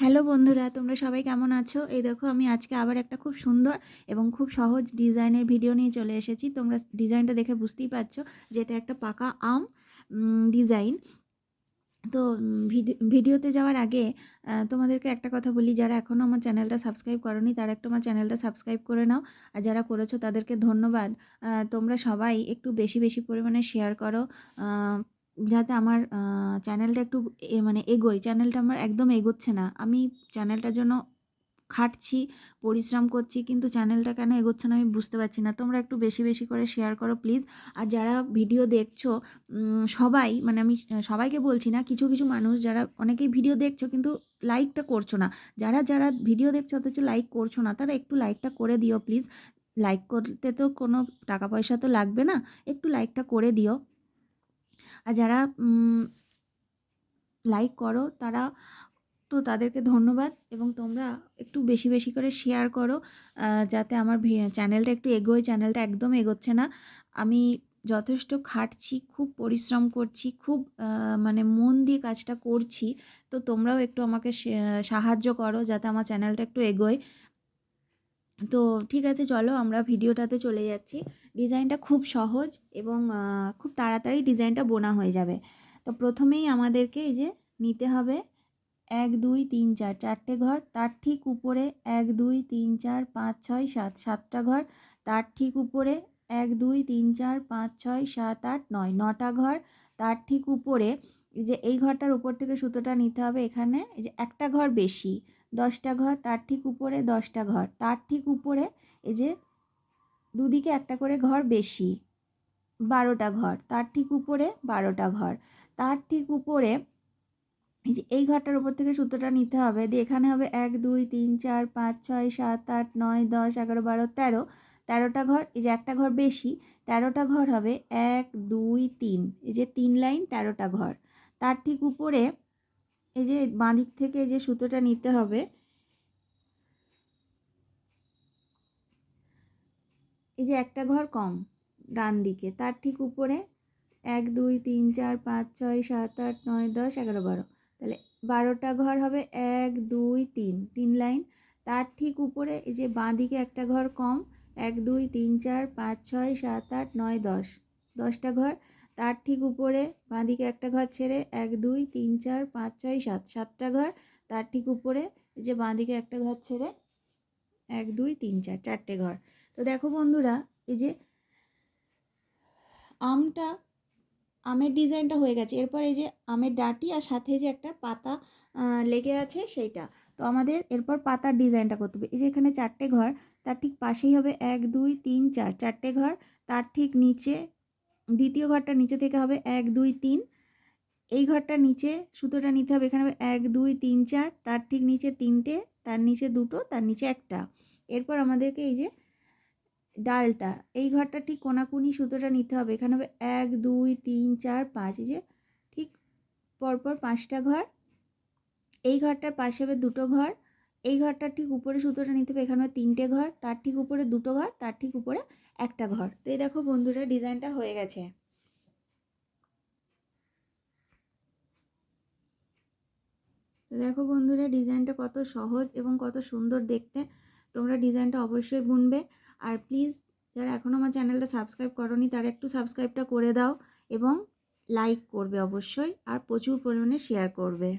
Hello বন্ধুরা, তোমরা সবাই কেমন আছো? এই দেখো আমি আজকে আবার একটা খুব সুন্দর এবং খুব সহজ ডিজাইনের ভিডিও নিয়ে চলে এসেছি। তোমরা ডিজাইনটা দেখে বুঝতেই পারছো যে এটা একটা পাকা আম ডিজাইন। তো ভিডিওতে যাওয়ার আগে তোমাদেরকে একটা কথা বলি, যারা এখনও আমার চ্যানেলটা সাবস্ক্রাইব করোনি তারা একটু আমার চ্যানেলটা সাবস্ক্রাইব করে নাও, আর যারা করেছো তাদেরকে ধন্যবাদ। তোমরা সবাই একটু বেশি বেশি পরিমাণে শেয়ার করো, যাতে আমার চ্যানেলটা একটু মানে এগোয়। চ্যানেলটা আমার একদম এগোচ্ছে না, আমি চ্যানেলটার জন্য খাটছি, পরিশ্রম করছি, কিন্তু চ্যানেলটা কেন এগোচ্ছে না আমি বুঝতে পারছি না। তোমরা একটু বেশি বেশি করে শেয়ার করো প্লিজ। আর যারা ভিডিও দেখছো সবাই, মানে আমি সবাইকে বলছি না, কিছু কিছু মানুষ যারা অনেকেই ভিডিও দেখছো কিন্তু লাইকটা করছো না, যারা যারা ভিডিও দেখছো অথচ লাইক করছো না, তারা একটু লাইকটা করে দিও প্লিজ। লাইক করতে তো কোনো টাকা পয়সা তো লাগবে না, একটু লাইকটা করে দিও। আর যারা লাইক করো তারা তো তাদেরকে ধন্যবাদ, এবং তোমরা একটু বেশি বেশি করে শেয়ার করো, যাতে আমার চ্যানেলটা একটু এগোয়। চ্যানেলটা একদম এগোচ্ছে না। আমি যথেষ্ট খাটছি, খুব পরিশ্রম করছি, খুব মানে মন দিয়ে কাজটা করছি। তো তোমরাও একটু আমাকে সাহায্য করো যাতে আমার চ্যানেলটা একটু এগোয়। তো ঠিক আছে, চলো আমরা ভিডিওটাতে চলে যাচ্ছি। ডিজাইনটা খুব সহজ এবং খুব তাড়াতাড়ি ডিজাইনটা বোনা হয়ে যাবে। তো প্রথমেই আমাদেরকে এই যে নিতে হবে 1 2 3 4 চারটে ঘর, তার ঠিক উপরে 1 2 3 4 5 6 7 সাতটা ঘর, তার ঠিক উপরে 1 2 3 4 5 6 7 8 9 নটা ঘর, তার ঠিক উপরে এই যে এই ঘরটার উপর থেকে সুতোটা নিতে হবে, এখানে এই যে একটা ঘর বেশি 10টা ঘর, তার ঠিক উপরে 10টা ঘর, তার ঠিক উপরে এই যে দুদিকে একটা করে ঘর বেশি 12টা ঘর, তার ঠিক উপরে 12টা ঘর, তার ঠিক উপরে এই যে এই ঘরটার উপর থেকে সুতোটা নিতে হবে, দিয়ে এখানে হবে 1 2 3 4 5 6 7 8 9 10 11 12 13, 13টা ঘর, এই যে একটা ঘর বেশি 13টা ঘর হবে 1 2 3, এই যে 3 লাইন 13টা ঘর। তার ঠিক উপরে এই যে বাঁ দিক থেকে যে সুতোটা নিতে হবে, এই যে একটা ঘর কম ডান দিকে, তার ঠিক উপরে 1 2 3 4 5 6 7 8 9 10 11 12, তাহলে 12টা ঘর হবে 1 2 3, 3 লাইন। তার ঠিক উপরে এই যে বাঁ দিকে একটা ঘর কম 1 2 3 4 5 6 7 8 9 10, 10টা ঘর। তার ঠিক উপরে বাঁ দিকে একটা ঘর ছেড়ে 1 2 3 4 5 6 7, সাতটা ঘর। তার ঠিক উপরে এই যে বাঁ দিকে একটা ঘর ছেড়ে 1 2 3 4, চারটে ঘর। তো দেখো বন্ধুরা, এই যে আমের ডিজাইনটা হয়ে গেছে। এরপর এই যে আমের ডাঁটি আর সাথে যে একটা পাতা লেগে আছে সেইটা, তো আমাদের এরপর পাতার ডিজাইনটা করতে হবে। এই যে এখানে চারটে ঘর, তার ঠিক পাশেই হবে 1 2 3 4, চারটে ঘর। তার ঠিক নিচে দ্বিতীয় ঘরটা নিচে থেকে হবে 1 2 3, এই ঘরটার নিচে সুতোটা নিতে হবে, এখানে হবে 1 2 3 4, তার ঠিক নিচে তিনটে, তার নিচে দুটো, তার নিচে একটা। এরপর আমাদেরকে এই যে ডালটা, এই ঘরটা ঠিক কোনাকুনি সুতোটা নিতে হবে, এখানে হবে 1 2 3 4 5, এই যে ঠিক পরপর 5টা ঘর। এই ঘরটার পাশে হবে দুটো ঘর, এই ঘরটার ঠিক উপরে সুতোটা নিতে হবে, এখানে হবে তিনটে ঘর, তার ঠিক উপরে দুটো ঘর, তার ঠিক উপরে একটা ঘর। তো এই দেখো বন্ধুরা ডিজাইনটা হয়ে গেছে। তো দেখো বন্ধুরা ডিজাইনটা কত সহজ এবং কত সুন্দর দেখতে। তোমরা ডিজাইনটা অবশ্যই বুনবে। আর প্লিজ যারা এখনও আমার চ্যানেলটা সাবস্ক্রাইব করোনি তারা একটু সাবস্ক্রাইবটা করে দাও, এবং লাইক করবে অবশ্যই, আর প্রচুর পরিমাণে শেয়ার করবে।